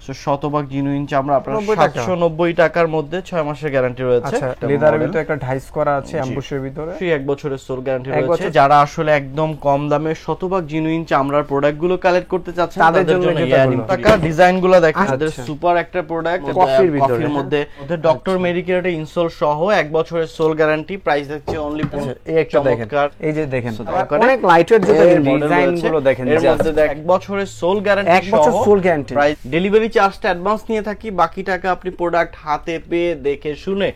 So শতভাগ genuine চামড়া আপনার 790 টাকার মধ্যে 6 মাসের গ্যারান্টি রয়েছে। আচ্ছা, লেদারের ভিতরে একটা ডাইস করা আছে অ্যাম্বুশের ভিতরে, ফ্রি 1 বছরের সোল গ্যারান্টি রয়েছে। যারা আসলে একদম কম দামে শতভাগ জিনুইন চামড়ার প্রোডাক্টগুলো কালেক্ট করতে চাচ্ছেন তাদের জন্য টাকা ডিজাইনগুলো দেখেন, তাদের সুপার একটা প্রোডাক্ট কফির মধ্যে ডক্টর মেডিকেয়ারে ইনসোল সহ 1 বছরের সোল গ্যারান্টি, প্রাইস দেখছে অনলি এই একটা দেখেন, এই যে দেখেন অনেক লাইটওয়েট যে ডিজাইনগুলো দেখেন, এর মধ্যে 1 বছরের সোল গ্যারান্টি 1 বছর সোল গ্যারান্টি, প্রাইস ডেলিভারি চার্জটা অ্যাডভান্স নিয়ে থাকি, বাকি টাকা আপনি প্রোডাক্ট হাতে পেয়ে দেখে শুনে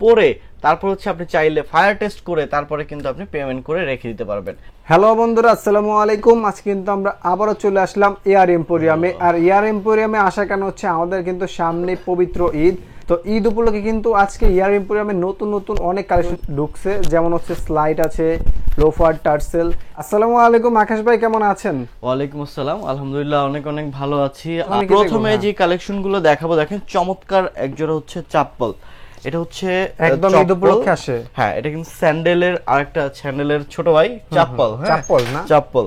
পরে তারপর হচ্ছে আপনি চাইলে ফায়ার টেস্ট করে তারপরে কিন্তু আপনি পেমেন্ট করে রেখে দিতে পারবেন। হ্যালো বন্ধুরা, আসসালামু আলাইকুম। আজকে কিন্তু আমরা আবারও চলে আসলাম এয়ার এম্পোরিয়ামে। আর এয়ার এম্পোরিয়ামে আসা কেন হচ্ছে, আমাদের কিন্তু সামনে পবিত্র ঈদ, তো ঈদ উপলক্ষে কিন্তু আজকে এয়ার এম্পোরিয়ামে নতুন নতুন অনেক কালেকশন ঢুকছে, যেমন হচ্ছে স্লাইড আছে, লোফার, টার্সেল। আসসালামু আলাইকুম আকাশ ভাই, কেমন আছেন? ওয়ালাইকুম আসসালাম, আলহামদুলিল্লাহ অনেক অনেক ভালো আছি। প্রথমে যে কালেকশনগুলো দেখাবো, দেখেন চমৎকার একজোড়া হচ্ছে চাপ্পল, এটা হচ্ছে একদম ঈদ উপলক্ষে আসে। হ্যাঁ, এটা কিন্তু স্যান্ডেলের আরেকটা স্যান্ডেলের ছোট ভাই চাপ্পল, চাপ্পল না চাপ্পল।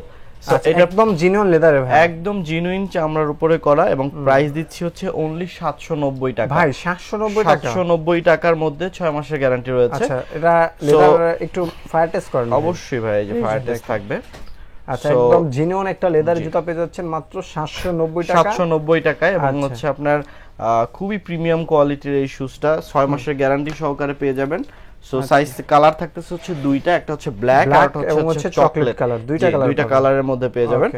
এটা একদম জিনুইন লেদার ভাই, একদম জিনুইন চামড়ার উপরে করা, এবং প্রাইস দিচ্ছি হচ্ছে অনলি 790 টাকা। ভাই 790 টাকার মধ্যে 6 মাসের গ্যারান্টি রয়েছে। আচ্ছা, এটা লেদার একটু ফায়ার টেস্ট করেন? অবশ্যই ভাই, এই যে ফায়ার টেস্ট থাকবে। আচ্ছা, একদম জিনুইন একটা লেদার জুতা পেয়ে যাচ্ছেন মাত্র 790 টাকা। 790 টাকায়, এবং হচ্ছে আপনার খুবই প্রিমিয়াম কোয়ালিটির এই শুজটা 6 মাসের গ্যারান্টি সহকারে পেয়ে যাবেন। সো সাইজ কালার থাকতেছে হচ্ছে দুইটা, একটা হচ্ছে ব্ল্যাক আর একটা হচ্ছে চকলেট কালার, দুইটা কালারের মধ্যে পেয়ে যাবেন।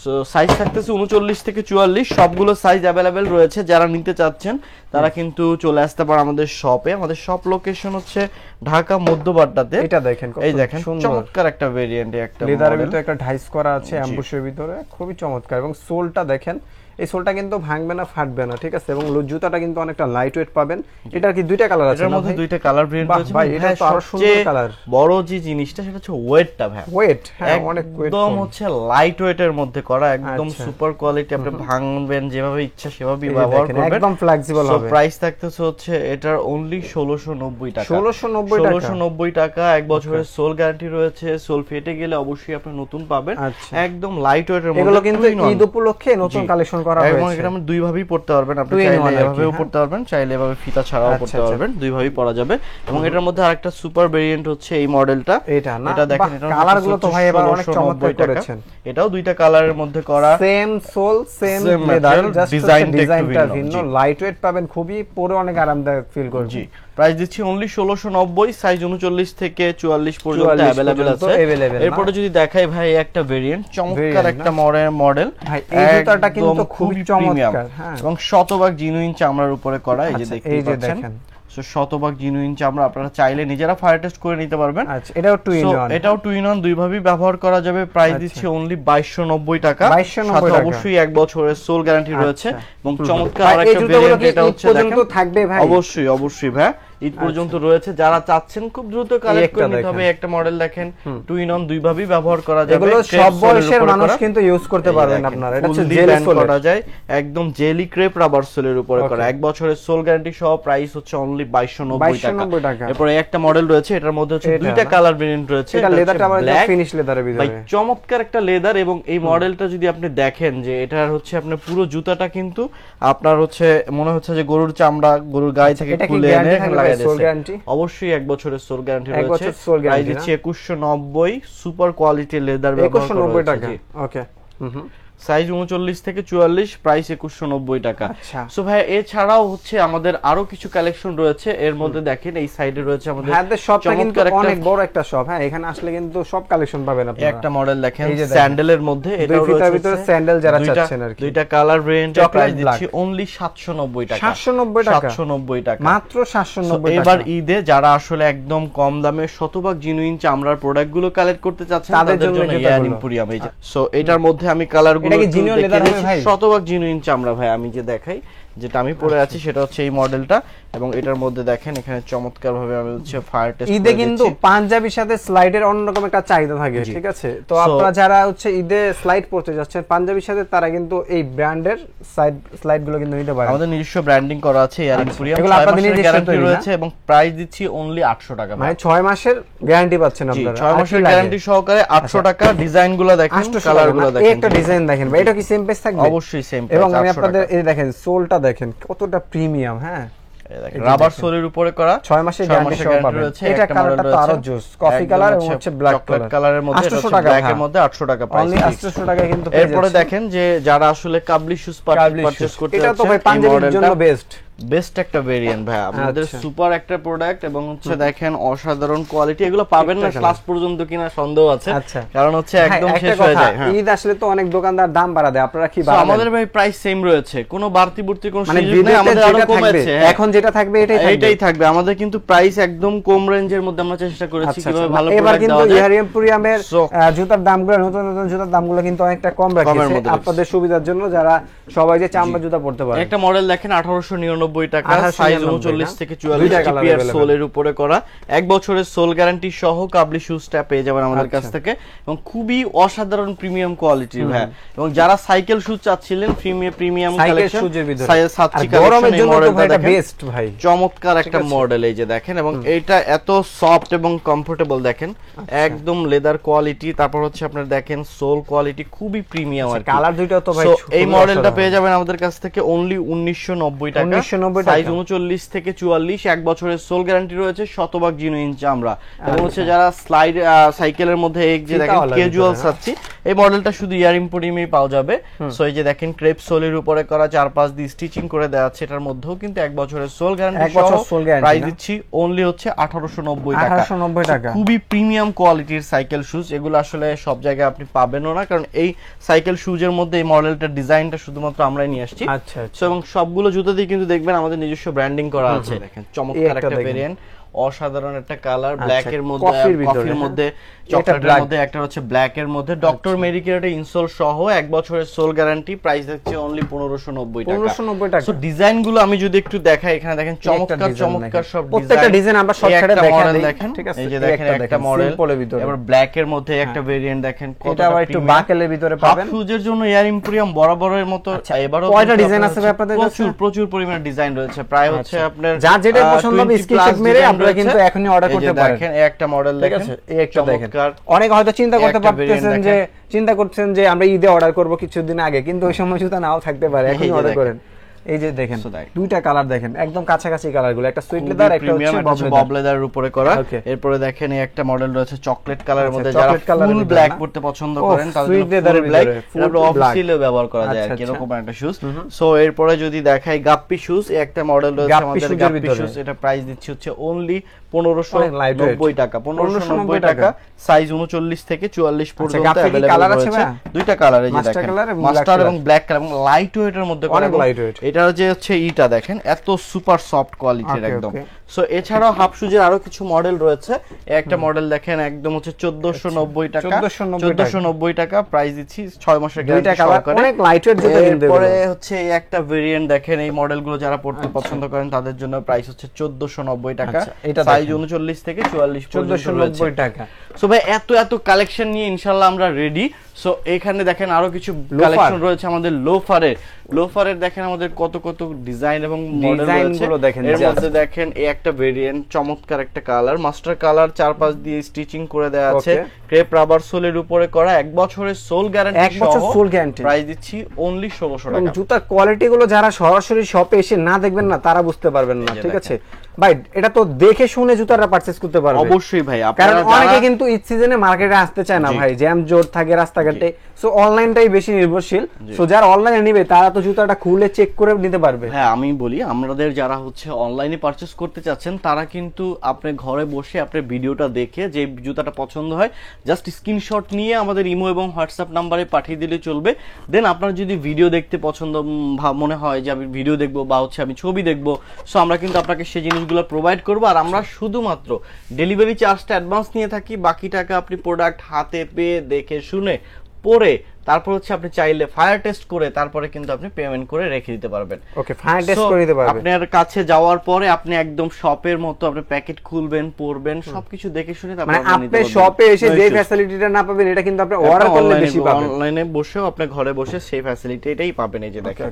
সো সাইজ থাকতেছে 39 থেকে 44, সবগুলো সাইজ अवेलेबल রয়েছে। যারা নিতে চাচ্ছেন তারা কিন্তু চলে আসতে পারে আমাদের শপে। আমাদের শপ লোকেশন হচ্ছে ঢাকা মধ্যবাড্ডাতে। এটা দেখেন, এই দেখেন চমৎকার একটা ভেরিয়েন্ট, একটা লেদারের ভিতরে একটা ডাইস করা আছে অ্যাম্বুশের ভিতরে, খুবই চমৎকার। এবং সোলটা দেখেন, এই সোলটা কিন্তু ভাঙবে না, ফাটবে না, ঠিক আছে। এবং জুতাটা কিন্তু অনেকটা লাইট ওয়েট পাবেন। এটার কি দুইটা কালার আছে? এর মধ্যে দুইটা কালার ভেরিয়েন্ট আছে ভাই, এটা তো আরো সুন্দর কালার। বড় যে জিনিসটা সেটা হচ্ছে ওয়েটটা ভাই, ওয়েট, হ্যাঁ অনেক ওয়েট, একদম হচ্ছে লাইট ওয়েটের মধ্যে করা, একদম সুপার কোয়ালিটি। আপনি ভাঙবেন যেভাবে ইচ্ছা সেভাবেই ব্যবহার করবেন, একদম ফ্লেক্সিবল হবে। সো প্রাইস থাকতেছে হচ্ছে এটার অনলি 1690 টাকা। 1690 টাকা, 1 বছরের সোল গ্যারান্টি রয়েছে। সোল ফেটে গেলে অবশ্যই আপনি নতুন পাবেন, একদম লাইট ওয়েটের মধ্যে। এগুলো কিন্তু ঈদ উপলক্ষে নতুন কালেকশন করা হয়েছে। এবং এটা দুই ভাবেই পড়তে পারবেন, আপনি চাইলে এভাবেও পড়তে পারবেন, চাইলে এভাবে ফিতা ছাড়াও পড়তে পারবেন, দুই ভাবেই পরা যাবে। এবং এটার মধ্যে আরেকটা সুপার ভেরিয়েন্ট হচ্ছে এই মডেলটা, এটা না, এটা দেখেন, এটা কালারগুলো তো ভাই এবার অনেক চমৎকার করেছেন। এটাও দুইটা কালারের মধ্যে করা, same sole same leather, just ডিজাইনটা ভিন্ন, লাইট ওয়েট পাবেন, খুবই পরে অনেক আরামদায়ক ফিল করবেন। জি, প্রাইস দিচ্ছি অনলি 1690, সাইজ 39 থেকে 44 পর্যন্ত अवेलेबल আছে। এরপরে যদি দেখাই ভাই একটা ভেরিয়েন্ট, চমৎকার একটা মডেল ভাই, এই জুতাটা কিন্তু খুবই চমৎকার, হ্যাঁ, এবং শতভাগ জিনুইন চামড়ার উপরে করা। এই যে দেখতে পাচ্ছেন, সো শতভাগ জিনুইন চামড়া, আপনারা চাইলে নিজেরা ফায়ার টেস্ট করে নিতে পারবেন। আচ্ছা, এটাও টু ইন ওয়ান, এটাও টু ইন ওয়ান, দুই ভাবেই ব্যবহার করা যাবে। প্রাইস দিচ্ছি অনলি 2290 টাকা। সাথে অবশ্যই 1 বছরের সোল গ্যারান্টি রয়েছে। এবং চমৎকার আরেকটা ভেরিয়েন্ট, এটা হচ্ছে দেখেন থাকবে ভাই, অবশ্যই ভাই ঈদ পর্যন্ত রয়েছে। যারা চাচ্ছেন খুব দ্রুত কালেক্ট করে নিতে হবে, একটা মডেল দেখেন, টু ইন ওয়ান, দুই ভাবেই ব্যবহার করা যাবে। এগুলো সব বয়সের মানুষ কিন্তু ইউজ করতে পারবেন আপনারা। এটা হচ্ছে জেলি সোল করা যায়, একদম জেলি ক্রেপ রাবার সোলের উপরে করা, 1 বছরের সোল গ্যারান্টি সহ। প্রাইস হচ্ছে অনলি 2290 টাকা। এরপর একটা মডেল রয়েছে, এটার মধ্যে হচ্ছে দুইটা কালার ভেরিয়েন্ট রয়েছে। এটা লেদারটা আবার ফিনিশ লেদারের ভিতরে, ভাই চমৎকার একটা লেদার। এবং এই মডেলটা যদি আপনি দেখেন, যে এটার হচ্ছে আপনার পুরো জুতাটা কিন্তু আপনার হচ্ছে মনে হচ্ছে যে গরুর চামড়া, গরুর গায়ে থেকে খুলে এনে লাগাই দিয়েছে। অবশ্যই 1 বছরের সোল গ্যারান্টি রয়েছে। প্রাইস দিচ্ছি 2190, সুপার কোয়ালিটি লেদার ব্যবহার করা 2190 টাকা। ওকে, সাইজ 39 থেকে 44, প্রাইস 2190 টাকা। সো ভাই এছাড়াও হচ্ছে আমাদের আরো কিছু কালেকশন রয়েছে। এর মধ্যে দেখেন এই সাইডে রয়েছে আমাদের শপটা কিন্তু অনেক বড় একটা শপ। হ্যাঁ, এখানে আসলে কিন্তু সব কালেকশন পাবেন আপনারা। একটা মডেল দেখেন স্যান্ডেলের মধ্যে, এটাও রয়েছে ভিতরে স্যান্ডেল যারা চাচ্ছেন আর কি, দুইটা কালার ভেরিয়েন্ট। প্রাইস দিচ্ছি অনলি 790 টাকা। 790 টাকা, মাত্র 790 টাকা। এবার ঈদে যারা আসলে একদম কম দামে শতভাগ জিনুইন চামড়ার প্রোডাক্টগুলো কালেক্ট করতে চাচ্ছেন তাদের জন্য এয়ার এম্পোরিয়াম। সো এটার মধ্যে আমি কালার শতভাগ জিনুইন চামড়া ভাই, আমি যে দেখাই যেটা আমি পরে আছি সেটা হচ্ছে এই মডেলটা, এবং এটার মধ্যে দেখেন এখানে চমৎকার ভাবে আমি হচ্ছে ফায়ার টেস্ট ঈদে কিন্তু পাঞ্জাবির সাথে স্লাইডের অন্যরকম একটা চাহিদা থাকে, ঠিক আছে? তো আপনারা যারা হচ্ছে ঈদে স্লাইড পড়তে যাচ্ছেন পাঞ্জাবির সাথে, তারা কিন্তু এই ব্র্যান্ডের স্লাইড গুলো কিন্তু নিতে পারেন। আমাদের নিজস্ব ব্র্যান্ডিং করা আছে এয়ার এম্পোরিয়াম, এগুলো আপনাদের নিজস্ব গ্যারান্টি রয়েছে এবং প্রাইস দিচ্ছি অনলি 800 টাকা। মানে 6 মাসের গ্যারান্টি পাচ্ছেন আপনারা। 6 মাসের গ্যারান্টি সহকারে 800 টাকা। ডিজাইনগুলো দেখেন, কালারগুলো দেখেন, একটা ডিজাইন দেখেন ভাই, এটা কি সেম পেজ থাকবে? অবশ্যই সেম পেজ। এবং আমি আপনাদের এই দেখেন সোলটা দেখেন কতটা প্রিমিয়াম, হ্যাঁ রাবার সোলের উপরে করা, 6 মাসের গ্যারান্টি সহ পাবেন। এটা কালারটা তো আরো জোস, কফি কালার এবং হচ্ছে ব্ল্যাক কালারের মধ্যে, 800 টাকা, ব্ল্যাকের মধ্যে 800 টাকা প্রাইস, অনলি 800 টাকা কিন্তু পেয়ে যাচ্ছেন। এরপরে দেখেন যে যারা আসলে কাবলি শুজ পারচেজ করতে এটা তো ভাই পাঞ্জাবির জন্য বেস্ট একটা ভেরিয়েন্ট ভাই, আমাদের সুপার একটা প্রোডাক্ট, এবং হচ্ছে দেখেন অসাধারণ কোয়ালিটি। এগুলো পাবেন না ক্লাস পর্যন্ত কিনা সন্দেহ আছে, কারণ হচ্ছে একদম শেষ হয়ে যায়। ঈদ আসলে তো অনেক দোকানদার দাম বাড়া দেয়, আপনারা কি বাড়াবেন? আমাদের ভাই প্রাইস সেম রয়েছে, কোনো বাড়তি বুড়তি কোনো সুযোগ নেই, আমাদের আরো কমেছে। এখন যেটা থাকবে এটাই থাকবে। আমাদের কিন্তু প্রাইস একদম কম রেঞ্জের মধ্যে আমরা চেষ্টা করেছি কিভাবে ভালো প্রোডাক্ট দেওয়া যায়। এবার কিন্তু ইয়ার এম্পোরিয়ামের জুতার দামগুলো, নতুন নতুন জুতার দামগুলো কিন্তু অনেকটা কম রাখছে আপনাদের সুবিধার জন্য, যারা সবাই যে চামড়া জুতা পড়তে পারে। একটা মডেল দেখেন 1899 টাকা, সাইজ 39 থেকে 44 টিপিআর সোলের উপরে করা, 1 বছরের সোল গ্যারান্টি সহ কাবলি শুজটা পেয়ে যাবেন আমাদের কাছ থেকে, এবং খুবই অসাধারণ প্রিমিয়াম কোয়ালিটির ভাই। এবং যারা সাইকেল শুজ চাচ্ছিলেন প্রিমিয়াম কালেকশন, সাচ্চি কালেকশন, এই মডেলটা দেখেন বেস্ট ভাই, চমৎকার একটা মডেল এই যে দেখেন, এবং এটা এত সফট এবং কমফোর্টেবল দেখেন, একদম লেদার কোয়ালিটি। তারপর হচ্ছে আপনারা দেখেন সোল কোয়ালিটি খুবই প্রিমিয়াম আর কালার দুইটাও তো ভাই। এই মডেলটা পেয়ে যাবেন আমাদের কাছ থেকে অনলি 1990 টাকা, সাইজ 39 থেকে 44, 1 বছরের সোল গ্যারান্টি রয়েছে, শতভাগ জিনুইন চামড়া। এবং হচ্ছে যারা স্লাইড সাইকেলের মধ্যে এই যে দেখেন ক্যাজুয়াল চাচ্ছি, এই মডেলটা শুধু ইয়ার এম্পোরিয়ামেই পাওয়া যাবে। সো এই যে দেখেন ক্রেপ সোলের উপরে করা, 4-5 দিয়ে স্টিচিং করে দেওয়া আছে, এটার মধ্যেও কিন্তু 1 বছরের সোল গ্যারান্টি সহ প্রাইস দিচ্ছি অনলি হচ্ছে 1890 টাকা। খুবই প্রিমিয়াম কোয়ালিটির সাইকেল শুজ, এগুলো আসলে সব জায়গায় আপনি পাবেনও না, কারণ এই সাইকেল শুজের মধ্যে এই মডেলটার ডিজাইনটা শুধুমাত্র আমরাই নিয়ে আসছি। সো এবং সবগুলো জুতাতেই কিন্তু দেখবেন আমাদের নিজস্ব ব্র্যান্ডিং করা আছে। দেখেন চমৎকার একটা ভেরিয়েন্ট, অসাধারণ একটা কালার, ব্ল্যাক এর মধ্যে, কফির মধ্যে, চকলেটের মধ্যে, একটা হচ্ছে ব্ল্যাক এর মধ্যে, ডক্টর মেডিকেয়ার ইনসোল সহ 1 বছরের সোল গ্যারান্টি, প্রাইস হচ্ছে অনলি 1590 টাকা। সো ডিজাইন গুলো আমি যদি একটু দেখাই, এখানে দেখেন চমৎকার সব ডিজাইন, প্রত্যেকটা ডিজাইন আমরা শর্টকাটে দেখেন, এই যে দেখেন একটা মডেল, এবার ব্ল্যাক এর মধ্যে একটা ভেরিয়েন্ট দেখেন, এটা আবার একটু বাকেলের ভিতরে পাবেন। শুজের জন্য এয়ার এম্পোরিয়াম বরাবরের মতো এবারও কয়টা ডিজাইন আছে আপনাদের কাছে? প্রচুর পরিমাণে ডিজাইন রয়েছে, প্রায় হচ্ছে আপনার যার যেটা পছন্দ হবে স্ক্রিনশট মেরে আপনারা কিন্তু এখনই অর্ডার করতে পারেন। দেখেন একটা মডেল দেখেন, এই একটা দেখেন, অনেক হয়তো চিন্তা করতেছেন যে আমরা ঈদে অর্ডার করব কিছুদিন আগে, কিন্তু ওই সময় জুতা নাও থাকতে পারে, এখনই অর্ডার করেন। এই যে দেখেন দুইটা কালার দেখেন, একদম কাছাকাছি কালারগুলো, একটা সুইট লেদার, একটা হচ্ছে বব লেদারের উপরে করা। এরপরে দেখেন এই একটা মডেল রয়েছে চকলেট কালারের মধ্যে, যারা ফুল ব্ল্যাক পড়তে পছন্দ করেন তাদের জন্য ফুল ব্ল্যাক, এটা অফিসিয়ালি ব্যবহার করা যায় আর কি, এরকম একটা শুজ। সো এরপরে যদি দেখাই গাপ্পি শুজ, এই একটা মডেল রয়েছে আমাদের গাপ্পি শুজ, এটা প্রাইস দিচ্ছি হচ্ছে অনলি 1590 টাকা, 1590 টাকা, সাইজ 39 থেকে 44 পর্যন্ত अवेलेबल রয়েছে। দুইটা কালার, এই যে দেখেন মাস্টার এবং ব্ল্যাক কালার, এবং লাইট ওয়েটের মধ্যে করা, অনেক লাইট ওয়েট। এটা যে হচ্ছে ইটা দেখেন এত সুপার সফট কোয়ালিটির একদম। সো এছাড়াও হাফ শুজের আরো কিছু মডেল রয়েছে, একটা মডেল দেখেন একদম হচ্ছে 1490 টাকা, 1490 টাকা, প্রাইস দিচ্ছি 6 মাসের গ্যারান্টি সহকারে, অনেক লাইট ওয়েট জুতা কিনতে হবে। পরে হচ্ছে এই একটা ভেরিয়েন্ট দেখেন, এই মডেলগুলো যারা পড়তে পছন্দ করেন তাদের জন্য প্রাইস হচ্ছে 1490 টাকা, সাইজ 39 থেকে 44 পর্যন্ত 1490 টাকা। সো ভাই এত কালেকশন নিয়ে ইনশাআল্লাহ আমরা রেডি। সো এখানে দেখেন আরো কিছু কালেকশন রয়েছে আমাদের লোফারের দেখেন আমাদের কত ডিজাইন এবং মডেল রয়েছে। এর মধ্যে দেখেন এই একটা ভেরিয়েন্ট, চমৎকার একটা কালার, মাস্টার কালার, 4-5 দিয়ে স্টিচিং করে দেওয়া আছে, ক্রেপ রাবার সোলের উপরে করা, 1 বছরের সোল গ্যারান্টি, 1 বছর সোল গ্যারান্টি, প্রাইস দিচ্ছি অনলি 1600 টাকা। জুতার কোয়ালিটি গুলো যারা সরাসরি শপে এসে না দেখবেন না তারা বুঝতে পারবেন না, ঠিক আছে ভাই? এটা তো দেখে শুনে জুতাটা পারচেজ করতে পারবে অবশ্যই ভাই, কারণ অনেকে কিন্তু ঈদ সিজনে মার্কেটে আসতে চায় না ভাই, জ্যাম জোর থাকে রাস্তাঘাটে, সো অনলাইনটাই বেশি নির্ভরশীল। সো যারা অনলাইনে নেবে তারা তো জুতাটা খুলে চেক করে নিতে পারবে। হ্যাঁ আমি বলি, আমাদের যারা হচ্ছে অনলাইনে পারচেজ করতে চাচ্ছেন তারা কিন্তু আপনি ঘরে বসে আপনার ভিডিওটা দেখে যে জুতাটা পছন্দ হয় জাস্ট স্ক্রিনশট নিয়ে আমাদের ইমো এবং হোয়াটসঅ্যাপ নাম্বারে পাঠিয়ে দিলে চলবে। দেন আপনার যদি ভিডিও দেখতে পছন্দ মনে হয় যে আমি ভিডিও দেখবো বা হচ্ছে আমি ছবি দেখবো, সো আমরা কিন্তু আপনাকে সেই জিনিসগুলো প্রোভাইড করবো, আর আমরা শুধুমাত্র ডেলিভারি চার্জটা অ্যাডভান্স নিয়ে থাকি, বাকি টাকা আপনি প্রোডাক্ট হাতে পেয়ে দেখে শুনে পরে তারপর হচ্ছে আপনি চাইলে ফায়ার টেস্ট করে তারপরে কিন্তু আপনি পেমেন্ট করে রেখে দিতে পারবেন। ওকে, ফায়ার টেস্ট করে দিতে পারবেন। আপনার কাছে যাওয়ার পরে আপনি একদম শপের মতো আপনি প্যাকেট খুলবেন, পড়বেন, সবকিছু দেখে শুনে তারপর মানে আপনি শপে এসে যে ফ্যাসিলিটিটা না পাবেন এটা কিন্তু আপনি অর্ডার করলে বেশি পাবেন। অনলাইনে বসেও আপনি ঘরে বসে সেই ফ্যাসিলিটি এটাই পাবেন। এই যে দেখেন,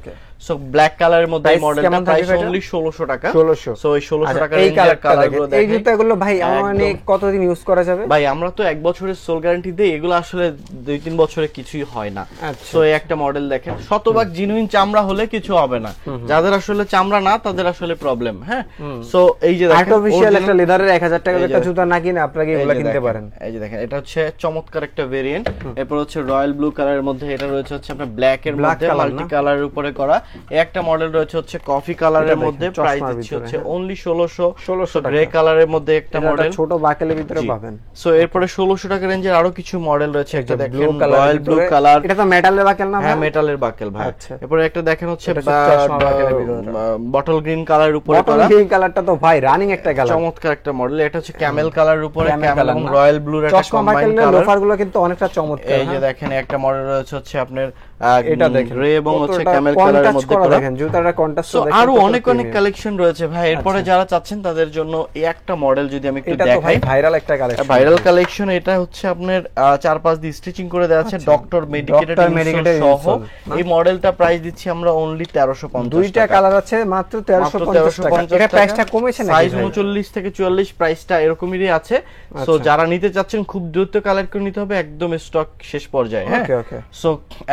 সো ব্ল্যাক কালারের মধ্যে এই মডেলটা প্রাইস অনলি 1600 টাকা। 1600। সো এই 1600 টাকার রেঞ্জের কালারগুলো দেখেন। এই জুতাগুলো ভাই মানে কতদিন ইউজ করা যাবে? ভাই আমরা তো 1 বছরের সোল গ্যারান্টি দেই, এগুলো আসলে 2-3 বছরে কিছুই হয় না। সো এই একটা মডেল দেখেন, শতভাগ জিনুইন চামড়া হলে কিছু হবে না, যাদের আসলে চামড়া না তাদের আসলে প্রবলেম। হ্যাঁ, সো এই যে দেখেন আর্টিফিশিয়াল একটা লেদারের 1000 টাকার একটা জুতা না কিনে আপনারা এগুলো কিনতে পারেন। এই যে দেখেন, এটা হচ্ছে চমৎকার একটা ভেরিয়েন্ট। এরপর হচ্ছে রয়্যাল ব্লু কালারের মধ্যে, এটা রয়েছে হচ্ছে আপনার ব্ল্যাক এর মধ্যে মাল্টি কালারের উপরে করা। এই একটা মডেল রয়েছে হচ্ছে কফি কালারের মধ্যে, প্রাইস দিচ্ছে হচ্ছে অনলি 1600 গ্রে কালারের মধ্যে একটা মডেল, ছোট বাকেলের ভিতরে পাবেন। সো এরপরে 1600 টাকা রেঞ্জের আরো কিছু মডেল রয়েছে। একটা দেখেন রয়্যাল ব্লু কালার, এটা তো মেটালের বাকেল না? হ্যাঁ মেটালের বাকেল ভাই। এরপরে একটা দেখেন হচ্ছে বটল গ্রিন কালারের উপরে করা। বটল গ্রিন কালারটা তো ভাই রানিং একটা কালার, চমৎকার একটা মডেল। এটা হচ্ছে ক্যামেল কালারের উপরে, ক্যামেল এবং রয়্যাল ব্লুর একটা কম্বাইন্ড কালার। লোফারগুলো কিন্তু অনেকটা চমৎকার। এই যে দেখেন একটা মডেল রয়েছে হচ্ছে আপনার এটা দেখেন গ্রে এবং হচ্ছে ক্যামেল কালারের মধ্যে করা। দেখেন জুতাটা কন্ট্রাস্ট দেখেন। আরো অনেক অনেক কালেকশন রয়েছে ভাই। এরপরে যারা চাচ্ছেন তাদের জন্য এই একটা মডেল যদি আমি একটু দেখাই, এটা তো ভাই ভাইরাল একটা কালেকশন, ভাইরাল কালেকশন। এটা হচ্ছে আপনার 4-5 দিয়ে স্টিচিং করে দেওয়া আছে, ডক্টর মেডিকেটেড সহ। এই মডেলটা প্রাইস দিচ্ছি আমরা অনলি 1350 টাকা। দুইটা কালার আছে, মাত্র 1350 টাকা। এটা প্রাইসটা কমেছে নাকি? সাইজ 39 থেকে 44 প্রাইসটা এরকমই আছে। সো যারা নিতে চাচ্ছেন খুব দ্রুত কালেক্ট করে নিতে হবে, একদম স্টক শেষ পর্যায়ে। হ্যাঁ, সো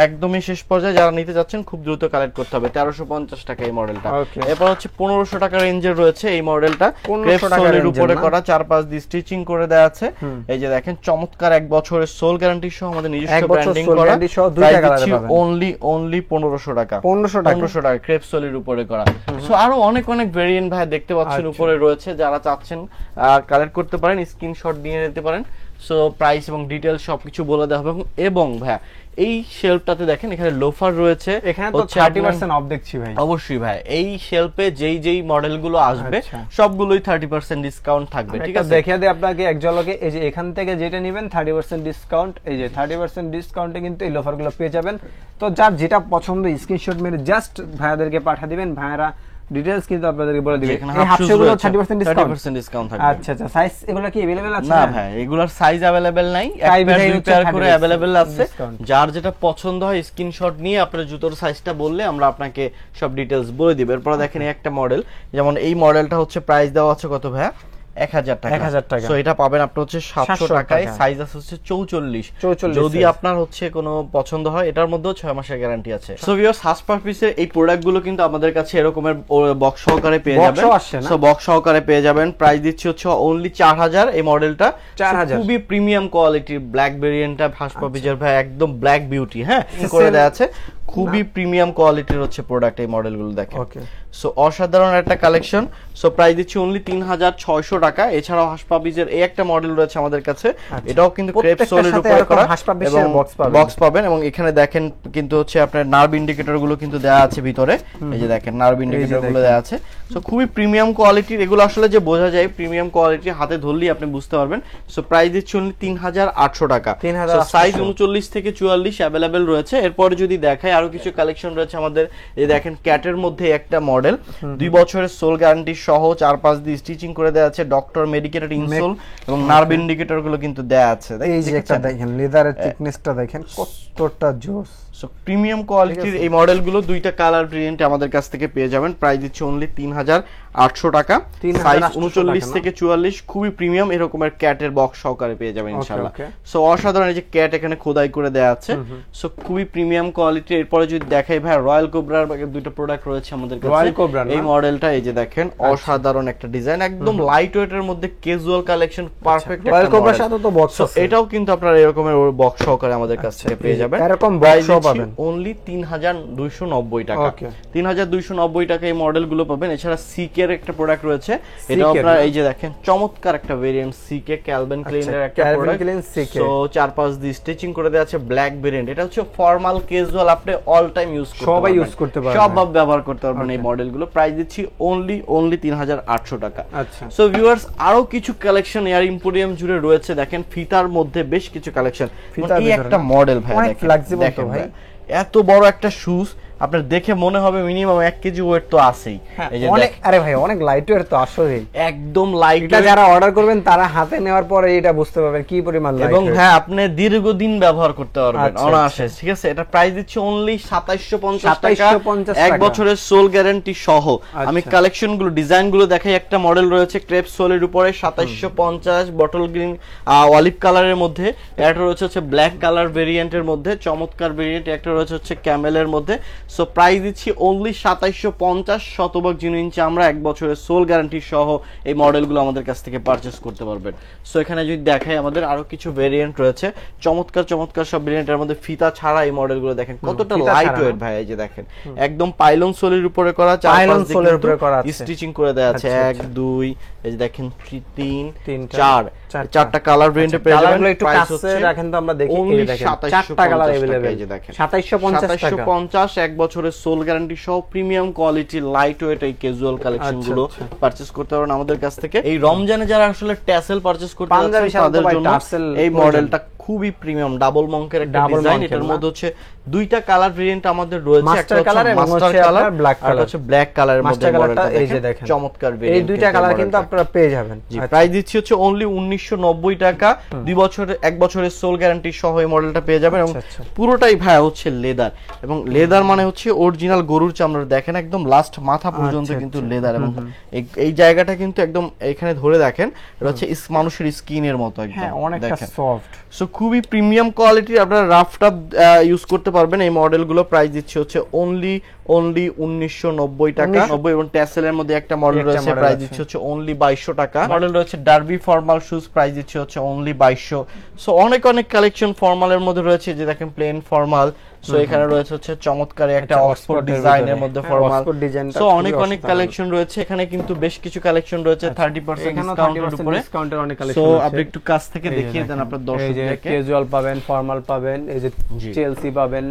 একদমই শেষ পর্যায়ে যারা নিতে চাচ্ছেন খুব দ্রুত কালেক্ট করতে হবে। 1350 টাকা এই মডেলটা। এরপর হচ্ছে 1500 টাকা রেঞ্জের রয়েছে এই মডেলটা, ক্রেপ সোলের উপরে করা, 4-5 দিয়ে স্টিচিং করে দেওয়া আছে। এই যে দেখেন চমৎকার 1 বছরের সোল গ্যারান্টি সহ আমাদের নিজস্ব ব্র্যান্ডিং করা, দুইটা কালারে পাবেন। অনলি 1500 টাকা। 1500 টাকা ক্রেপ সোলের উপরে করা। সো আরো অনেক অনেক ভেরিয়েন্ট ভাই দেখতে পাচ্ছেন উপরে রয়েছে, যারা চাচ্ছেন কালেক্ট করতে পারেন, স্ক্রিনশট নিয়ে নিতে পারেন। সো প্রাইস এবং ডিটেইলস সবকিছু বলে দেওয়া হবে। এবং ভাই এই শেলফটাতে দেখেন এখানে লোফার রয়েছে, এখানে তো 30% অফ দেখছি ভাই। অবশ্যই ভাই, এই শেলফে যেই মডেলগুলো আসবে সবগুলোই 30% ডিসকাউন্ট থাকবে। ঠিক আছে, দেখিয়ে দিই আপনাকে এক ঝলকে। এই যে এখান থেকে যেটা নেবেন 30% ডিসকাউন্ট, এই যে 30% ডিসকাউন্টে কিন্তু এই লোফারগুলো পেয়ে যাবেন। তো যার যেটা পছন্দ স্ক্রিনশট মেরে জাস্ট ভাইয়াদেরকে পাঠিয়ে দিবেন, ভাইয়ারা ডিটেইলস কিন্তু আপনাদেরকে বলে দিবে। এই হাফশেগুলো 30% ডিসকাউন্ট থাকবে। আচ্ছা আচ্ছা, সাইজ এগুলো কি अवेलेबल আছে? না ভাই, এগুলোর সাইজ अवेलेबल নাই, এক পেয়ার দুই পেয়ার করে अवेलेबल আছে। যার যেটা পছন্দ হয় স্ক্রিনশট নিয়ে আপনার জুতোর সাইজটা বললে আমরা আপনাকে সব ডিটেইলস বলে দিব। এরপর দেখেন এই একটা মডেল, যেমন এই মডেলটা হচ্ছে প্রাইস দেওয়া আছে কত ভাই? 1000 টাকা। 1000 টাকা। সো এটা পাবেন আপনি হচ্ছে 700 টাকায়, সাইজ আছে হচ্ছে 44। যদি আপনার হচ্ছে কোনো পছন্দ হয়, এটার মধ্যেও 6 মাসের গ্যারান্টি আছে। সো ভিউয়ার্স, হাসপার পিসের এই প্রোডাক্টগুলো কিন্তু আমাদের কাছে এরকমের বক্স সহকারে পেয়ে যাবেন। সো বক্স সহকারে পেয়ে যাবেন, প্রাইস দিচ্ছি হচ্ছে অনলি 4000 এই মডেলটা। 4000 খুবই প্রিমিয়াম কোয়ালিটির ব্ল্যাক ভেরিয়েন্টটা হাসপার পিসের ভাই, একদম ব্ল্যাক বিউটি। হ্যাঁ, করে দেয়া আছে, খুবই প্রিমিয়াম কোয়ালিটির হচ্ছে প্রোডাক্ট এই মডেলগুলো দেখেন। সো অসাধারণ একটা কালেকশন। সো প্রাইস দিচ্ছি অনলি 3600 টাকা। এছাড়াও হাসপাবিজের এই একটা মডেল রয়েছে আমাদের কাছে, এটাও কিন্তু ক্রেপ সোলের উপরে করা এবং বক্স পাবেন। এবং এখানে দেখেন কিন্তু হচ্ছে আপনার নার্ভ ইন্ডিকেটর গুলো কিন্তু দেয়া আছে ভিতরে। এই যে দেখেন নার্ভ ইন্ডিকেটর গুলো দেয়া আছে। সো খুবই প্রিমিয়াম কোয়ালিটির, এগুলো আসলে যে বোঝা যায় প্রিমিয়াম কোয়ালিটি, হাতে ধরলেই আপনি বুঝতে পারবেন। সো প্রাইস দিচ্ছি অনলি 3800 টাকা। সো সাইজ 39 থেকে 44 अवेलेबल রয়েছে। এরপর যদি দেখাই আরো কিছু কালেকশন রয়েছে আমাদের। এই দেখেন ক্যাটের মধ্যে একটা মডেল, 2 বছরের সোল গ্যারান্টি সহ, 4-5 দিয়ে স্টিচিং করে দেয়া আছে, ডক্টর মেডিকেটেড ইনসোল এবং নার্ভ ইন্ডিকেটর গুলো কিন্তু দেয়া আছে। এই যে একটা দেখেন লেদারের থিকনেসটা দেখেন কতটা জোস। সো প্রিমিয়াম কোয়ালিটির এই মডেলগুলো দুইটা কালার ভেরিয়েন্টে আমাদের কাছ থেকে পেয়ে যাবেন। প্রাইস দিচ্ছে অনলি 3800 টাকা। সাইজ 39 থেকে 44, খুবই প্রিমিয়াম এরকমের ক্যাটের বক্স সহকারে পেয়ে যাবেন ইনশাআল্লাহ। সো অসাধারণ, এই যে ক্যাট এখানে খোদাই করে দেয়া আছে। সো খুবই প্রিমিয়াম কোয়ালিটি। এরপরে যদি দেখাই ভাই, রয়্যাল কোবরার দুটো প্রোডাক্ট রয়েছে আমাদের কাছে। রয়্যাল কোবরা এই মডেলটা এই যে দেখেন, অসাধারণ একটা ডিজাইন, একদম লাইট ওয়েটের মধ্যে ক্যাজুয়াল কালেকশন, পারফেক্ট একটা রয়্যাল কোবরার সাথে তো বক্স আছে। এটাও কিন্তু আপনারা এরকমের বক্স সহকারে আমাদের কাছ থেকে পেয়ে যাবেন। এরকম বক্স পাবেন অনলি 3290 টাকা। 3290 টাকা এই মডেলগুলো পাবেন। এছাড়া সিকের একটা প্রোডাক্ট রয়েছে, এটা আপনারা এই যে দেখেন চমৎকার একটা ভেরিয়েন্ট সিকে ক্যালভিন ক্লাইনের একটা প্রোডাক্ট। সো 4-5 দিয়ে স্টিচিং করে দেওয়া আছে, ব্ল্যাক ভেরিয়েন্ট। এটা হচ্ছে ফর্মাল ক্যাজুয়াল, আপনি অল টাইম ইউজ করতে পারবেন, সবাই ইউজ করতে পারবেন, সব ব্যবহার করতে পারবেন এই মডেলগুলো। প্রাইস দিচ্ছি অনলি 3800 টাকা। আচ্ছা, সো ভিউয়ার্স আরো কিছু কালেকশন এয়ার এম্পোরিয়াম জুড়ে রয়েছে। দেখেন ফিতার মধ্যে বেশ কিছু কালেকশন। এই একটা মডেল ভাই, অনেক ফ্লেক্সিবল তো ভাই, এত বড় একটা শুজ আপনার দেখে মনে হবে মিনিমাম 1 কেজি ওয়েট তো আছেই। এই যে অনেক, আরে ভাই অনেক লাইট ওয়েট তো আসলে, একদম লাইট। এটা যারা অর্ডার করবেন তারা হাতে নেওয়ার পরে এটা বুঝতে পারবেন কি পরিমাণ লাইট, এবং হ্যাঁ আপনি দীর্ঘদিন ব্যবহার করতে পারবেন অনায়াসে। ঠিক আছে, এটা প্রাইস দিচ্ছি অনলি 2750 টাকা, 1 বছরের সোল গ্যারান্টি সহ। আমি কালেকশন গুলো ডিজাইন গুলো দেখাই। একটা মডেল রয়েছে ক্রেপ সোলের উপরে 2750, বটল গ্রিন অলিভ কালারের মধ্যে। এটা রয়েছে হচ্ছে ব্ল্যাক কালার ভেরিয়েন্টের মধ্যে, চমৎকার ভেরিয়েন্ট। একটা রয়েছে হচ্ছে ক্যামেলের মধ্যে। সো প্রাইস দিচ্ছি অনলি 2750, শতভাগ জিনুইন চামড়া, 1 বছরের সোল গ্যারান্টি সহ এই মডেলগুলো আমাদের কাছ থেকে পারচেজ করতে পারবেন। সো এখানে যদি দেখাই আমাদের আরো কিছু ভেরিয়েন্ট রয়েছে, চমৎকার চমৎকার সব ভেরিয়েন্টের মধ্যে ফিতা ছাড়া এই মডেলগুলো দেখেন কতটা লাইট ওয়েট ভাই। এই যে দেখেন একদম পাইলন সোলের উপরে করা, পাইলন সোলের উপরে করা আছে, স্টিচিং করে দেওয়া আছে 1 2 এই যে দেখেন 3 4 চারটা কালার ভেরিয়েন্টে পেয়ে যাবেন। কালারগুলো একটু কাছে রাখেন তো আমরা দেখি। এই দেখেন চারটা কালার अवेलेबल, এই যে দেখেন 2750 টাকা, 2750, 1 বছরের সোল গ্যারান্টি সহ প্রিমিয়াম কোয়ালিটি লাইট ওয়েট এই ক্যাজুয়াল কালেকশন গুলো পারচেজ করতে পারেন আমাদের কাছ থেকে। এই রমজানে যারা আসলে ট্যাসেল পারচেজ করতে চাচ্ছেন তাদের জন্য এই মডেলটা খুবই প্রিমিয়াম, ডাবল মঙ্কের একটা ডিজাইন। এটার মধ্যে হচ্ছে দুইটা কালার ভেরিয়েন্ট আমাদের রয়েছে, একটা হচ্ছে মাস্টার কালার, ব্ল্যাক কালার, হচ্ছে ব্ল্যাক কালারের মধ্যে মডেলটা এই যে দেখেন চমৎকার ভেরিয়েন্ট। এই দুইটা কালার কিন্তু আপনারা পেয়ে যাবেন। জি, প্রাইস দিচ্ছি হচ্ছে অনলি 1990 টাকা, 2 বছরের 1 বছরের সোল গ্যারান্টি সহ এই মডেলটা পেয়ে যাবেন। এবং পুরোটাই ভাই হচ্ছে লেদার, এবং লেদার মানে হচ্ছে অরিজিনাল গরুর চামড়া। দেখেন একদম লাস্ট মাথা পর্যন্ত কিন্তু লেদার, এবং এই জায়গাটা কিন্তু একদম এখানে ধরে দেখেন এটা হচ্ছে মানুষের স্কিনের মতো একদম, অনেকটা সফট। সো খুবই প্রিমিয়াম কোয়ালিটির, আপনারা রাফ টাফ ইউজ করতে পারবেন এই মডেলগুলো। প্রাইস দিচ্ছে হচ্ছে অনলি 1990 টাকা। 90 এবং ট্যাসেলের মধ্যে একটা মডেল রয়েছে, প্রাইস দিচ্ছে হচ্ছে অনলি 2200 টাকা। মডেল রয়েছে ডার্বি ফর্মাল শুজ, প্রাইস দিচ্ছে হচ্ছে অনলি 2200। সো অনেক ফর্মালের মধ্যে রয়েছে, যে দেখেন প্লেন ফর্মাল। সো এখানে রয়েছে হচ্ছে চমৎকার একটা অক্সফোর্ড ডিজাইনের মধ্যে ফর্মাল। সো অনেক কালেকশন রয়েছে এখানে, কিন্তু বেশ কিছু কালেকশন রয়েছে 30% ডিসকাউন্টের উপরে। সো আপনি একটু কাছ থেকে দেখিয়ে দেন আপনার দর্শকদেরকে। ক্যাজুয়াল পাবেন, ফর্মাল পাবেন, এই যে চেলসি পাবেন,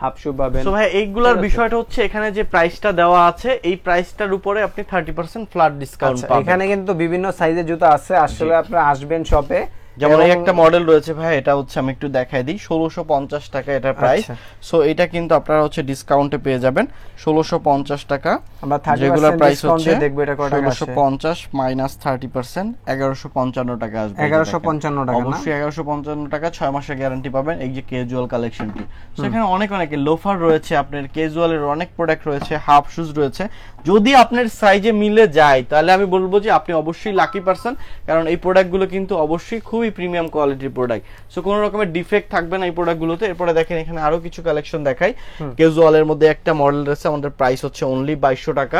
হাফ শু পাবেন। সো ভাই এইগুলার বিষয়টা হচ্ছে এখানে যে প্রাইসটা দেওয়া আছে, এই প্রাইসটার উপরে আপনি 30% ফ্ল্যাট ডিসকাউন্ট পাবেন। এখানে কিন্তু বিভিন্ন সাইজের জুতা আছে, আসলে আপনারা আসবেন শপে। যেমন এই একটা মডেল রয়েছে ভাই, এটা হচ্ছে আমি একটু দেখাই দিই, 1650 টাকা এটা প্রাইস। সো এটা কিন্তু আপনারা হচ্ছে ডিসকাউন্টে পেয়ে যাবেন 1650 টাকা। আমরা যেগুলো প্রাইস হচ্ছে দেখব এটা কত টাকা আছে, 1650 মাইনাস 30% 1155 টাকা আসবে। 1155 টাকা, অবশ্যই 1155 টাকা, 6 মাসের গ্যারান্টি পাবেন এই যে ক্যাজুয়াল কালেকশনটি। সো এখানে অনেক লোফার রয়েছে, আপনার ক্যাজুয়ালের অনেক প্রোডাক্ট রয়েছে, হাফ শুজ রয়েছে। যদি আপনার সাইজে মিলে যায় তাহলে আমি বলবো যে আপনি অবশ্যই লাকি পারসন, কারণ এই প্রোডাক্টগুলো কিন্তু অবশ্যই খুবই প্রিমিয়াম কোয়ালিটির প্রোডাক্ট। সো কোনো রকমের ডিফেক্ট থাকবে না এই প্রোডাক্টগুলোতে। এরপরে দেখেন এখানে আরো কিছু কালেকশন দেখাই। ক্যাজুয়ালের মধ্যে একটা মডেল রয়েছে, আমাদের প্রাইস হচ্ছে অনলি 2200 টাকা।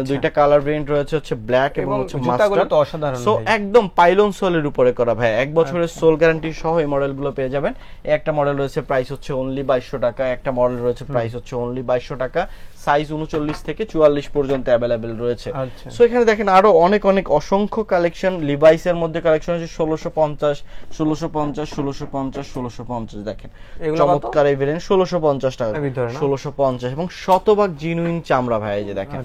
দুইটা কালার ভেরিয়েন্ট রয়েছে, হচ্ছে ব্ল্যাক এবং হচ্ছে মাস্টার। তো অসাধারণ। সো একদম পাইলন সোলের উপরে করা ভাই, 1 বছরের সোল গ্যারান্টি সহ এই মডেলগুলো পেয়ে যাবেন। একটা মডেল রয়েছে প্রাইস হচ্ছে অনলি 2200 টাকা, একটা মডেল রয়েছে প্রাইস হচ্ছে অনলি 2200 টাকা। সাইজ 39 থেকে 44 পর্যন্ত अवेलेबल রয়েছে। সো এখানে দেখেন আরো অনেক অসংখ্য কালেকশন। লিভাইসের মধ্যে কালেকশন আছে 1650 1650 দেখেন চমৎকার এই ভেরিয়েন্ট 1650 টাকা, 1650 এবং শতভাগ জিনুইন চামড়া ভাই, এই যে দেখেন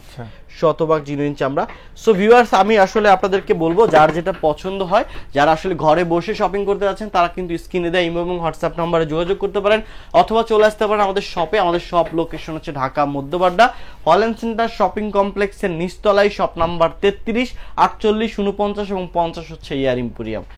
শতভাগ জিনুইন চামড়া। সো ভিউয়ার্স আমি আসলে আপনাদেরকে বলবো যার যেটা পছন্দ হয়, যারা আসলে ঘরে বসে শপিং করতে যাচ্ছেন তারা কিন্তু স্ক্রিনে দেওয়া ইমো এবং হোয়াটসঅ্যাপ নম্বরে যোগাযোগ করতে পারেন, অথবা চলে আসতে পারেন আমাদের শপে। আমাদের শপ লোকেশন হচ্ছে Dhaka Madhyabadda Holland centre shopping কমপ্লেক্সের নিচতলায়, শপ নাম্বার 33 48 49 এবং 50 হচ্ছে এয়ার এম্পোরিয়াম।